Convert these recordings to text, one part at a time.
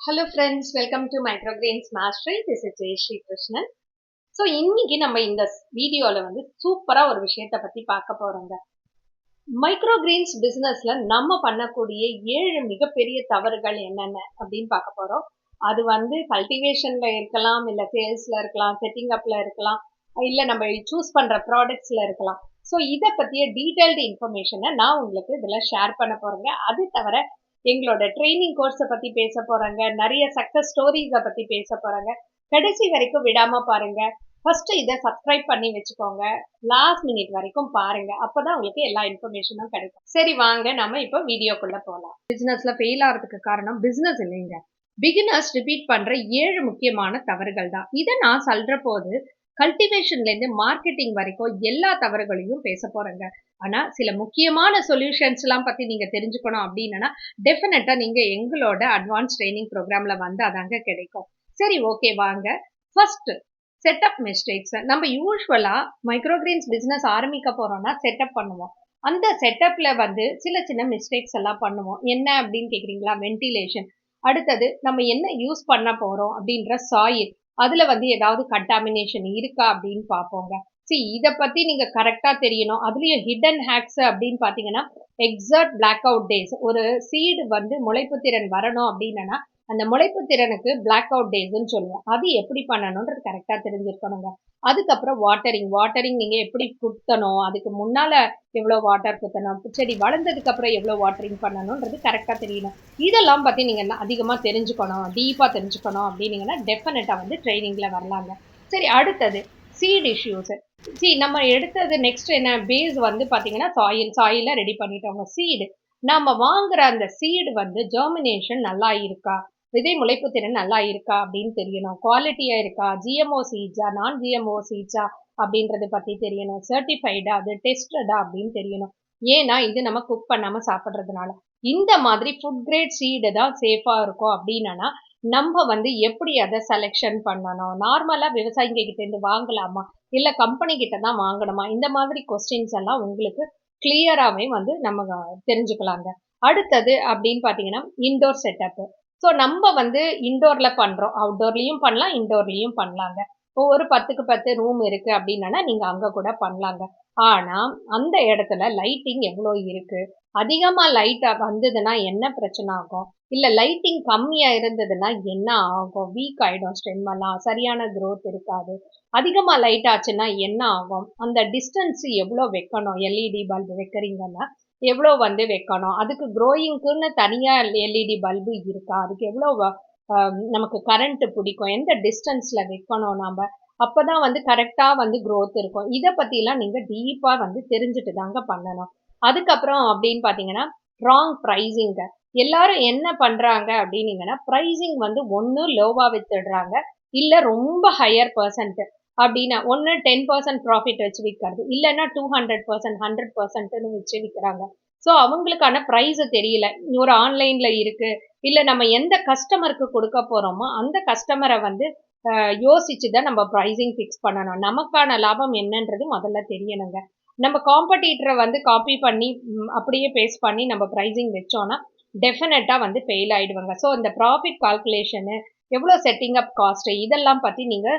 Hello friends, welcome to Microgreens Mastery. This is Jay Shri Krishnan. So இன்னைக்கு நம்ம இந்த வீடியோல சூப்பரா ஒரு விஷயத்தை பத்தி பார்க்க போறோங்க. மைக்ரோகிரீன்ஸ் பிசினஸ்ல நம்ம பண்ணக்கூடிய 7 மிகப்பெரிய தவறுகள் என்னென்ன அப்படின்னு பார்க்க போறோம். அது கல்டிவேஷன்ல இருக்கலாம், இல்ல சேல்ஸ்ல இருக்கலாம், செட்டிங் அப்ல இருக்கலாம், இல்ல நம்ம சூஸ் பண்ற ப்ராடக்ட்ஸ்ல இருக்கலாம். ஸோ இதை பத்திய டீடைல்டு இன்ஃபர்மேஷனை நான் உங்களுக்கு இதுல ஷேர் பண்ண போறேங்க. அது தவிர எங்களோட ட்ரைனிங் கோர்ஸை பத்தி பேச போறாங்க, நிறைய சக்சஸ் ஸ்டோரிஸை பத்தி பேச போறாங்க. கடைசி வரைக்கும் விடாம பாருங்க. ஃபர்ஸ்ட் இதை சப்ஸ்கிரைப் பண்ணி வச்சுக்கோங்க, லாஸ்ட் மினிட் வரைக்கும் பாருங்க, அப்பதான் உங்களுக்கு எல்லா இன்ஃபர்மேஷனும் கிடைக்கும். சரி வாங்க நம்ம இப்போ வீடியோக்குள்ள போகலாம். பிசினஸ்ல ஃபெயில் ஆகிறதுக்கு காரணம் பிசினஸ் இல்லைங்க, பிகினர்ஸ் ரிப்பீட் பண்ற 7 முக்கியமான தவறுகள் தான். இதை நான் சொல்ற போது கல்டிவேஷன்ல இருந்து மார்க்கெட்டிங் வரைக்கும் எல்லா தவறுகளையும் பேச போறேங்க. ஆனா சில முக்கியமான சொல்யூஷன்ஸ் எல்லாம் பத்தி நீங்க தெரிஞ்சுக்கணும் அப்படின்னா டெஃபினட்டா நீங்க எங்களோட அட்வான்ஸ் ட்ரைனிங் ப்ரோக்ராம்ல அதாங்க கிடைக்கும். சரி ஓகே வாங்க. First setup mistakes. நம்ம யூஸ்வலா மைக்ரோகிரீன்ஸ் பிசினஸ் ஆரம்பிக்க போறோம்னா செட்டப் பண்ணுவோம். அந்த செட்டப்ல சில சின்ன மிஸ்டேக்ஸ் எல்லாம் பண்ணுவோம். என்ன அப்படின்னு கேக்குறீங்களா? வென்டிலேஷன். அடுத்தது நம்ம என்ன யூஸ் பண்ண போறோம் அப்படின்ற சாயில், அதுல ஏதாவது கண்டாமினேஷன் இருக்கா அப்படின்னு பார்ப்போங்க. சரி, இதை பத்தி நீங்க கரெக்டா தெரியணும். அதுலயும் ஹிடன் ஹேக்ஸ் அப்படின்னு பாத்தீங்கன்னா எக்ஸாக்ட் பிளாக் அவுட் டேஸ். ஒரு சீடு முளைப்பு திறன் வரணும் அப்படின்னா அந்த முளைப்பு திறனுக்கு பிளாக் அவுட் டேஸ்ன்னு சொல்லுவோம். அது எப்படி பண்ணணும்ன்றது கரெக்டா தெரிஞ்சிருக்கணுங்க. அதுக்கப்புறம் வாட்டரிங் நீங்க எப்படி குத்தணும், அதுக்கு முன்னால எவ்வளவு வாட்டர் குத்தணும், செடி வளர்ந்ததுக்கு அப்புறம் எவ்வளவு வாட்டரிங் பண்ணணும்ன்றது கரெக்டா தெரியணும். இதெல்லாம் பத்தி நீங்க அதிகமா தெரிஞ்சுக்கணும், டீப்பா தெரிஞ்சுக்கணும் அப்படின்னீங்கன்னா டெஃபினட்டா ட்ரைனிங்ல வரலாங்க. சரி, அடுத்தது சீட் இஷ்யூஸ். நம்ம எடுத்தது நெக்ஸ்ட் என்ன பேஸ் பாத்தீங்கன்னா சாயில ரெடி பண்ணிட்டோங்க. சீடு நம்ம வாங்குற அந்த சீடு ஜெர்மினேஷன் நல்லா இருக்கா, விதை முளைப்பு திறன் நல்லா இருக்கா அப்படின்னு தெரியணும். குவாலிட்டியா இருக்கா, ஜிஎம்ஓ சீட்ஸா நான் ஜிஎம்ஓ சீட்ஸா அப்படின்றது பத்தி தெரியணும். சர்டிஃபைடா, அது டெஸ்டடா அப்படின்னு தெரியணும். ஏன்னா இது நம்ம குக் பண்ணாம சாப்பிட்றதுனால. இந்த மாதிரி ஃபுட் கிரேட் சீடு தான் சேஃபா இருக்கும் அப்படின்னா நம்ம எப்படி அதை செலெக்ஷன் பண்ணணும், நார்மலா விவசாயிங்க கிட்ட இருந்து வாங்கலாமா இல்ல கம்பெனி கிட்ட தான் வாங்கணுமா, இந்த மாதிரி கொஸ்டின்ஸ் எல்லாம் உங்களுக்கு கிளியராகவே நம்ம தெரிஞ்சுக்கலாங்க. அடுத்தது அப்படின்னு பாத்தீங்கன்னா இன்டோர் செட்டப். ஸோ நம்ம இன்டோர்ல பண்றோம், அவுட்டோர்லயும் பண்ணலாம், இன்டோர்லயும் பண்ணலாங்க. ஒரு 10க்கு 10 ரூம் இருக்கு அப்படின்னா நீங்க அங்க கூட பண்ணலாங்க. ஆனா அந்த இடத்துல லைட்டிங் எவ்வளவு இருக்கு, அதிகமா லைட் வந்ததுன்னா என்ன பிரச்சனை ஆகும், இல்ல லைட்டிங் கம்மியா இருந்ததுன்னா என்ன ஆகும், வீக் ஆயிடும், ஸ்டெம் எல்லாம் சரியான growth இருக்காது. அதிகமா லைட் ஆச்சுன்னா என்ன ஆகும், அந்த டிஸ்டன்ஸ் எவ்வளவு வைக்கணும், எல்இடி பல்பு வைக்கிறீங்கன்னா எவ்வளவு வைக்கணும், அதுக்கு க்ரோயிங்க்குன்னு தனியா எல்இடி பல்பு இருக்கா, அதுக்கு எவ்வளவு நமக்கு கரண்ட் பிடிக்கும், எந்த டிஸ்டன்ஸ்ல வைக்கணும், நாம அப்பதான் கரெக்டா growth இருக்கும். இதை பத்தி எல்லாம் நீங்க டீப்பா தெரிஞ்சுட்டு தாங்க பண்ணணும். அதுக்கப்புறம் அப்படின்னு பாத்தீங்கன்னா ராங் பிரைசிங். எல்லாரும் என்ன பண்றாங்க அப்படின்னீங்கன்னா பிரைசிங் ஒண்ணு லோவா வித்துடுறாங்க, இல்ல ரொம்ப ஹையர் பர்சன்ட் அப்படின்னா ஒன்னு 10% ப்ராஃபிட் வச்சு விற்கிறது, இல்லைன்னா 200%, 100%ன்னு வச்சு விற்கிறாங்க. ஸோ அவங்களுக்கான ப்ரைஸ் தெரியல. ஒரு ஆன்லைன்ல இருக்கு, இல்ல நம்ம எந்த கஸ்டமருக்கு கொடுக்க போறோமோ அந்த கஸ்டமரை யோசிச்சுதான் நம்ம ப்ரைசிங் ஃபிக்ஸ் பண்ணணும். நமக்கான லாபம் என்னன்றது முதல்ல தெரியணுங்க. நம்ம காம்படிட்டரை காப்பி பண்ணி அப்படியே பேஸ்ட் பண்ணி நம்ம ப்ரைசிங் வச்சோம்னா டெஃபினட்டா ஃபெயில் ஆயிடுவாங்க. ஸோ இந்த ப்ராஃபிட் கால்குலேஷனு, எவ்வளோ செட்டிங் அப் காஸ்ட், இதெல்லாம் பத்தி நீங்க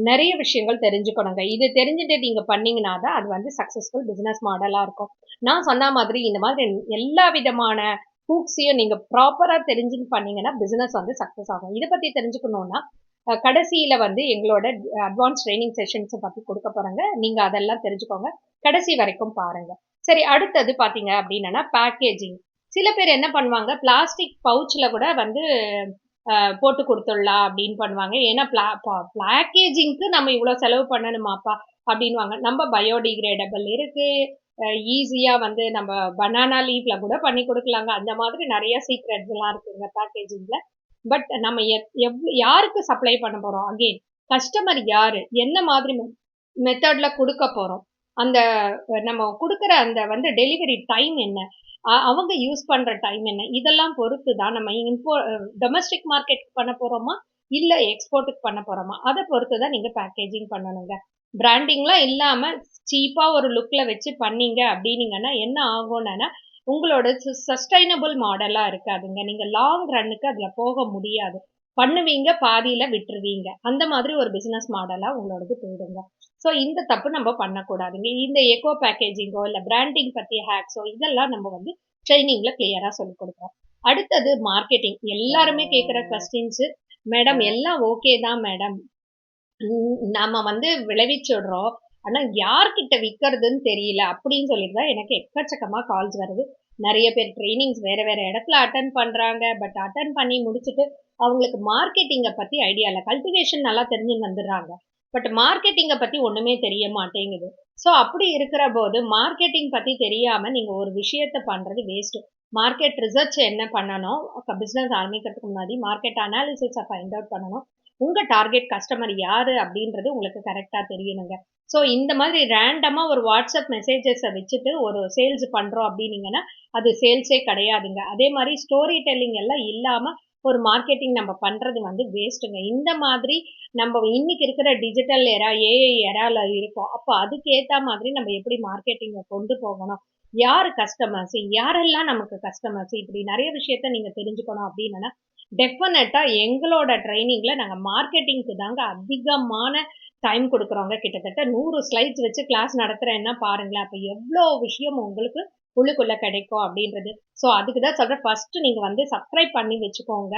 நிறைய விஷயங்கள் தெரிஞ்சுக்கணுங்க. இது தெரிஞ்சுட்டு நீங்க பண்ணீங்கன்னா தான் அது சக்சஸ்ஃபுல் பிசினஸ் மாடலா இருக்கும். நான் சொன்ன மாதிரி இந்த மாதிரி எல்லா விதமான ஹூக்ஸையும் நீங்க ப்ராப்பரா தெரிஞ்சுன்னு பண்ணீங்கன்னா பிசினஸ் சக்சஸ் ஆகும். இதை பத்தி தெரிஞ்சுக்கணும்னா கடைசியில எங்களோட அட்வான்ஸ் ட்ரைனிங் செஷன்ஸ் பத்தி கொடுக்க போறாங்க, நீங்க அதெல்லாம் தெரிஞ்சுக்கோங்க, கடைசி வரைக்கும் பாருங்க. சரி, அடுத்தது பாத்தீங்க அப்படின்னா பேக்கேஜிங். சில பேர் என்ன பண்ணுவாங்க, பிளாஸ்டிக் பவுச்ல கூட போட்டு கொடுத்துடலாம் அப்படின்னு பண்ணுவாங்க. ஏன்னா பேக்கேஜிங்க்கு நம்ம இவ்வளவு செலவு பண்ணணுமாப்பா அப்படின்வாங்க. நம்ம பயோடிகிரேடபிள் இருக்கு, ஈஸியா நம்ம பனானா லீஃப்ல கூட பண்ணி கொடுக்கலாங்க. அந்த மாதிரி நிறைய சீக்ரெட்ஸ் எல்லாம் இருக்குங்க பேக்கேஜிங்ல. பட் நம்ம யாருக்கு சப்ளை பண்ண போறோம், அகெயின் கஸ்டமர் யாரு, என்ன மாதிரி மெத்தட்ல கொடுக்க போறோம், அந்த நம்ம கொடுக்குற அந்த டெலிவரி டைம் என்ன, அவங்க யூஸ் பண்ற டைம் என்ன, இதெல்லாம் பொறுத்து தான் நம்ம டொமஸ்டிக் மார்க்கெட் பண்ண போறோமா இல்ல எக்ஸ்போர்ட்டுக்கு பண்ண போறோமா, அதை பொறுத்து தான் நீங்க பேக்கேஜிங் பண்ணணுங்க. பிராண்டிங்லாம் இல்லாம சீப்பா ஒரு லுக்ல வச்சு பண்ணீங்க அப்படின்னீங்கன்னா என்ன ஆகும்னா உங்களோட சஸ்டைனபிள் மாடலா இருக்காதுங்க. நீங்க லாங் ரன்னுக்கு அதுல போக முடியாது. பண்ணுவீங்க, பாதியில விட்டுருவீங்க. அந்த மாதிரி ஒரு பிசினஸ் மாடலா உங்களோடது போயிடுங்க. ஸோ இந்த தப்பு நம்ம பண்ணக்கூடாதுங்க. இந்த எக்கோ பேக்கேஜிங்கோ இல்ல பிராண்டிங் பத்திய ஹேக்ஸோ இதெல்லாம் நம்ம வந்து ட்ரைனிங்ல கிளியரா சொல்லிக் கொடுக்குறோம். அடுத்தது மார்க்கெட்டிங். எல்லாருமே கேட்கிற கொஸ்டின்ஸ், மேடம் எல்லாம் ஓகே தான் மேடம். நாம வந்து விளைவிச்சுடுறோம். ஆனா யார்கிட்ட விக்கிறதுன்னு தெரியல அப்படின்னு சொல்லிட்டு தான் எனக்கு எக்கச்சக்கமா கால்ஸ் வருது. நிறைய பேர் ட்ரைனிங்ஸ் வேற வேற இடத்துல அட்டன் பண்றாங்க. பட் அட்டன் பண்ணி முடிச்சுட்டு அவங்களுக்கு மார்க்கெட்டிங்கை பத்தி ஐடியா இல்லை. கல்டிவேஷன் நல்லா தெரிஞ்சு வந்துடுறாங்க. பட் மார்க்கெட்டிங்கை பத்தி ஒண்ணுமே தெரிய மாட்டேங்குது. ஸோ அப்படி இருக்கிற போது மார்க்கெட்டிங் பத்தி தெரியாம நீங்க ஒரு விஷயத்த பண்றது வேஸ்ட். மார்க்கெட் ரிசர்ச் என்ன பண்ணணும், பிசினஸ் ஆரம்பிக்கிறதுக்கு முன்னாடி மார்க்கெட் அனாலிசிஸை ஃபைண்ட் அவுட் பண்ணணும். உங்க டார்கெட் கஸ்டமர் யாரு அப்படின்றது உங்களுக்கு கரெக்டா தெரியணுங்க. ஸோ இந்த மாதிரி ரேண்டமா ஒரு வாட்ஸ்அப் மெசேஜஸை வச்சுட்டு ஒரு சேல்ஸ் பண்றோம் அப்படின்னீங்கன்னா அது சேல்ஸே கிடையாதுங்க. அதே மாதிரி ஸ்டோரி டெல்லிங் எல்லாம் இல்லாம ஒரு மார்க்கெட்டிங் நம்ம பண்றது வந்து வேஸ்ட்டுங்க. இந்த மாதிரி நம்ம இன்னைக்கு இருக்கிற டிஜிட்டல் எரா, ஏஐ எரால இருக்கோம். அப்போ அதுக்கு ஏத்த மாதிரி நம்ம எப்படி மார்க்கெட்டிங்கை கொண்டு போகணும், யாரு கஸ்டமர்ஸ், யாரெல்லாம் நமக்கு கஸ்டமர்ஸ், இப்படி நிறைய விஷயத்த நீங்க தெரிஞ்சுக்கணும் அப்படின்னா டெஃபினட்டா எங்களோட ட்ரைனிங்ல நாங்க மார்க்கெட்டிங்க்கு தாங்க அதிகமான டைம் கொடுக்குறோங்க. கிட்டத்தட்ட 100 ஸ்லைட்ஸ் வச்சு கிளாஸ் நடத்துறேன்னா பாருங்களேன். அப்ப எவ்வளோ விஷயம் உங்களுக்கு உள்ளுக்குள்ள கிடைக்கும் அப்படின்றது. ஸோ அதுக்கு தான் சொல்றேன், ஃபர்ஸ்ட் நீங்க வந்து சப்ஸ்கிரைப் பண்ணி வச்சுக்கோங்க.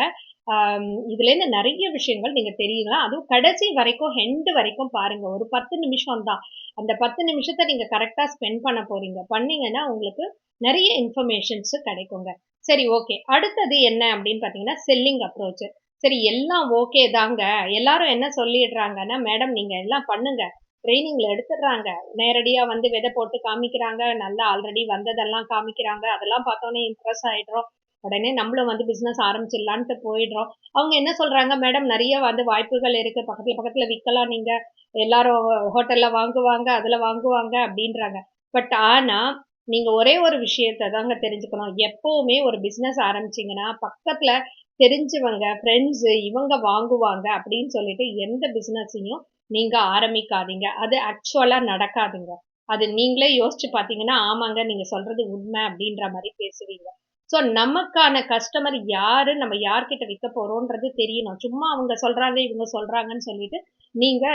இதுலேருந்து நிறைய விஷயங்கள் நீங்க தெரியலாம். அதுவும் கடைசி வரைக்கும் ஹெண்ட் வரைக்கும் பாருங்க. ஒரு 10 நிமிஷம் தான். அந்த 10 நிமிஷத்தை நீங்க கரெக்டா ஸ்பெண்ட் பண்ண போறீங்க. பண்ணீங்கன்னா உங்களுக்கு நிறைய இன்ஃபர்மேஷன்ஸ் கிடைக்குங்க. சரி, ஓகே. அடுத்தது என்ன அப்படின்னு பார்த்தீங்கன்னா செல்லிங் அப்ரோச். சரி, எல்லாம் ஓகே தாங்க. எல்லாரும் என்ன சொல்லிடுறாங்கன்னா, மேடம் நீங்க எல்லாம் பண்ணுங்க, ட்ரைனிங்ல எடுத்துடுறாங்க, நேரடியா வந்து விதை போட்டு காமிக்கிறாங்க, நல்லா ஆல்ரெடி வந்ததெல்லாம் காமிக்கிறாங்க, அதெல்லாம் பார்த்தோன்னே இம்ப்ரெஸ் ஆயிடுறோம், உடனே நம்மளும் வந்து பிசினஸ் ஆரம்பிச்சிடலான்ட்டு போயிடுறோம். அவங்க என்ன சொல்றாங்க, மேடம் நிறைய வந்து வாய்ப்புகள் இருக்கு, பக்கத்துல பக்கத்துல விற்கலாம், நீங்க எல்லாரும் ஹோட்டல்ல வாங்குவாங்க, அதுல வாங்குவாங்க அப்படின்றாங்க. பட் ஆனா நீங்க ஒரே ஒரு விஷயத்த தாங்க தெரிஞ்சுக்கணும். எப்பவுமே ஒரு பிசினஸ் ஆரம்பிச்சீங்கன்னா பக்கத்துல தெரிஞ்சவங்க, ஃப்ரெண்ட்ஸ் இவங்க வாங்குவாங்க அப்படின்னு சொல்லிட்டு எந்த பிசினஸையும் நீங்க ஆரம்பிக்காதீங்க. அது ஆக்சுவலா நடக்காதுங்க. அது நீங்களே யோசிச்சு பார்த்தீங்கன்னா, ஆமாங்க நீங்க சொல்றது உண்மை அப்படின்ற மாதிரி பேசுவீங்க. ஸோ நமக்கான கஸ்டமர் யாரு, நம்ம யார்கிட்ட விற்க போறோம்ன்றது தெரியணும். சும்மா அவங்க சொல்றாங்க, இவங்க சொல்றாங்கன்னு சொல்லிட்டு நீங்க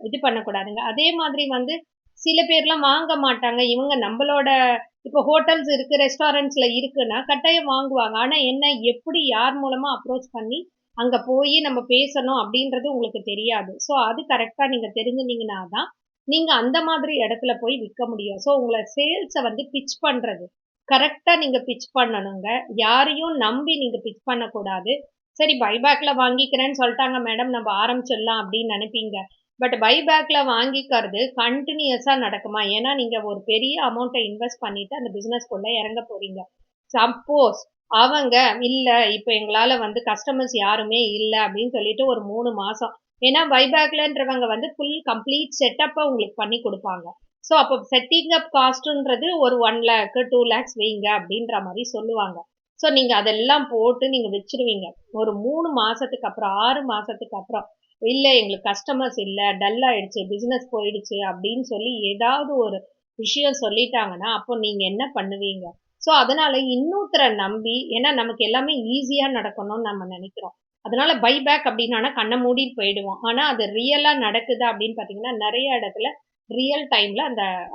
இது பண்ணக்கூடாதுங்க. அதே மாதிரி வந்து சில பேர்லாம் வாங்க மாட்டாங்க. இவங்க நம்மளோட இப்போ ஹோட்டல்ஸ் இருக்கு, ரெஸ்டாரண்ட்ஸ்ல இருக்குன்னா கட்டாயம் வாங்குவாங்க. ஆனா என்ன, எப்படி, யார் மூலமா அப்ரோச் பண்ணி அங்க போய் நம்ம பேசணும் அப்படின்றது உங்களுக்கு தெரியாது. ஸோ அது கரெக்டா நீங்க தெரிஞ்சுனீங்கன்னா தான் நீங்க அந்த மாதிரி இடத்துல போய் விற்க முடியும். ஸோ உங்களை சேல்ஸை வந்து பிட்ச் பண்றது கரெக்டா நீங்க பிட்ச் பண்ணணுங்க. யாரையும் நம்பி நீங்க பிட்ச் பண்ணக்கூடாது. சரி, பைபேக்ல வாங்கிக்கிறேன்னு சொல்லிட்டாங்க மேடம், நம்ம ஆரம்பிச்சிடலாம் அப்படின்னு நினைப்பீங்க. பட் பைபேக்ல வாங்கிக்கிறது கண்டினியூஸா நடக்குமா? ஏன்னா நீங்க ஒரு பெரிய அமௌண்ட்டை இன்வெஸ்ட் பண்ணிட்டு அந்த பிசினஸ்க்குள்ள இறங்க போறீங்க. சப்போஸ் அவங்க இல்ல, இப்ப எங்களால வந்து கஸ்டமர்ஸ் யாருமே இல்ல அப்படின்னு சொல்லிட்டு ஒரு 3 மாசம், ஏன்னா பைபேக்லன்றவங்க வந்து ஃபுல் கம்ப்ளீட் செட்டப்பா உங்களுக்கு பண்ணி கொடுப்பாங்க. ஸோ அப்போ செட்டிங் அப் காஸ்ட்ன்றது ஒரு 1 லேக் 2 லேக்ஸ் வைங்க அப்படின்ற மாதிரி சொல்லுவாங்க. ஸோ நீங்க அதெல்லாம் போட்டு நீங்க வச்சிருவீங்க. ஒரு 3 மாசத்துக்கு அப்புறம், 6 மாசத்துக்கு அப்புறம், இல்ல எங்களுக்கு கஸ்டமர்ஸ் இல்ல, டல் ஆயிடுச்சு, பிசினஸ் போயிடுச்சு அப்படின்னு சொல்லி ஏதாவது ஒரு விஷயம் சொல்லிட்டாங்கன்னா அப்போ நீங்க என்ன பண்ணுவீங்க? ஸோ அதனால இன்னொருத்தரை நம்பி, ஏன்னா நமக்கு எல்லாமே ஈஸியா நடக்கணும்னு நம்ம நினைக்கிறோம். அதனால பைபேக் அப்படின்னா கண்ணை மூடிட்டு போயிடுவோம். ஆனா அது ரியலா நடக்குதா அப்படின்னு பாத்தீங்கன்னா நிறைய இடத்துல ரியல் டைம்ல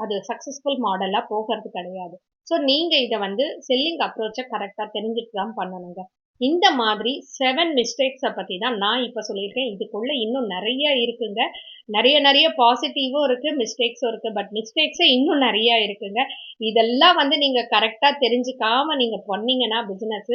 அது சக்சஸ்ஃபுல் மாடலா போகிறது கிடையாது. ஸோ நீங்க இதை வந்து செல்லிங் அப்ரோச்சை கரெக்டா தெரிஞ்சுட்டு தான் பண்ணணுங்க. இந்த மாதிரி 7 மிஸ்டேக்ஸை பத்தி தான் நான் இப்ப சொல்லியிருக்கேன். இதுக்குள்ள இன்னும் நிறைய இருக்குங்க. நிறைய நிறைய பாசிட்டிவும் இருக்கு, மிஸ்டேக்ஸும் இருக்கு. பட் மிஸ்டேக்ஸே இன்னும் நிறைய இருக்குங்க. இதெல்லாம் வந்து நீங்க கரெக்டா தெரிஞ்சுக்காம நீங்க பண்ணீங்கன்னா பிசினஸ்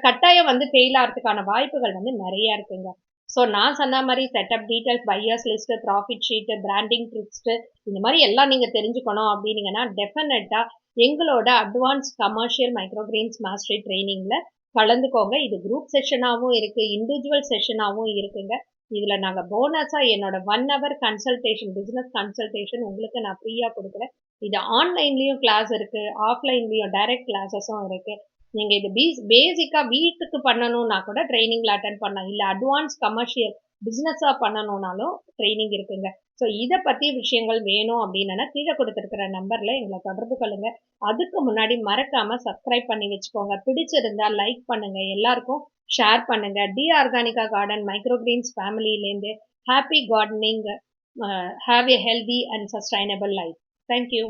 கட்டாயம் வந்து ஃபெயில் ஆகிறதுக்கான வாய்ப்புகள் வந்து நிறைய இருக்குங்க. ஸோ நான் சொன்ன மாதிரி setup details, buyers list, profit sheet, branding tricks, இந்த மாதிரி எல்லாம் நீங்க தெரிஞ்சுக்கணும் அப்படின்னீங்கன்னா டெஃபினட்டா எங்களோட அட்வான்ஸ் கமர்ஷியல் மைக்ரோகிரெயின்ஸ் மாஸ்டரி ட்ரைனிங்ல கலந்துக்கோங்க. இது குரூப் செஷனாகவும் இருக்கு, இண்டிவிஜுவல் செஷனாகவும் இருக்குங்க. இதுல நாங்க போனஸா என்னோட 1 hour கன்சல்டேஷன், பிசினஸ் கன்சல்டேஷன் உங்களுக்கு நான் ஃப்ரீயா கொடுக்குறேன். இது ஆன்லைன்லயும் கிளாஸ் இருக்கு, ஆஃப்லைன்லயும் டைரக்ட் கிளாஸஸும் இருக்கு. நீங்க இது பேசிக்கா வீட்டுக்கு பண்ணணும்னா கூட ட்ரைனிங்ல அட்டன் பண்ணலாம். இல்ல அட்வான்ஸ் கமர்ஷியல் பிஸ்னஸாக பண்ணணும்னாலும் ட்ரைனிங் இருக்குங்க. ஸோ இதை பற்றி விஷயங்கள் வேணும் அப்படின்னா கீழே கொடுத்துருக்கிற நம்பரில் எங்களை தொடர்பு கொள்ளுங்க. அதுக்கு முன்னாடி மறக்காமல் சப்ஸ்கிரைப் பண்ணி வச்சுக்கோங்க. பிடிச்சிருந்தா லைக் பண்ணுங்கள், எல்லாருக்கும் ஷேர் பண்ணுங்கள். டி ஆர்கானிகா கார்டன் மைக்ரோகிரீன்ஸ் ஃபேமிலியிலேருந்து happy gardening, have a healthy and sustainable life. Thank you.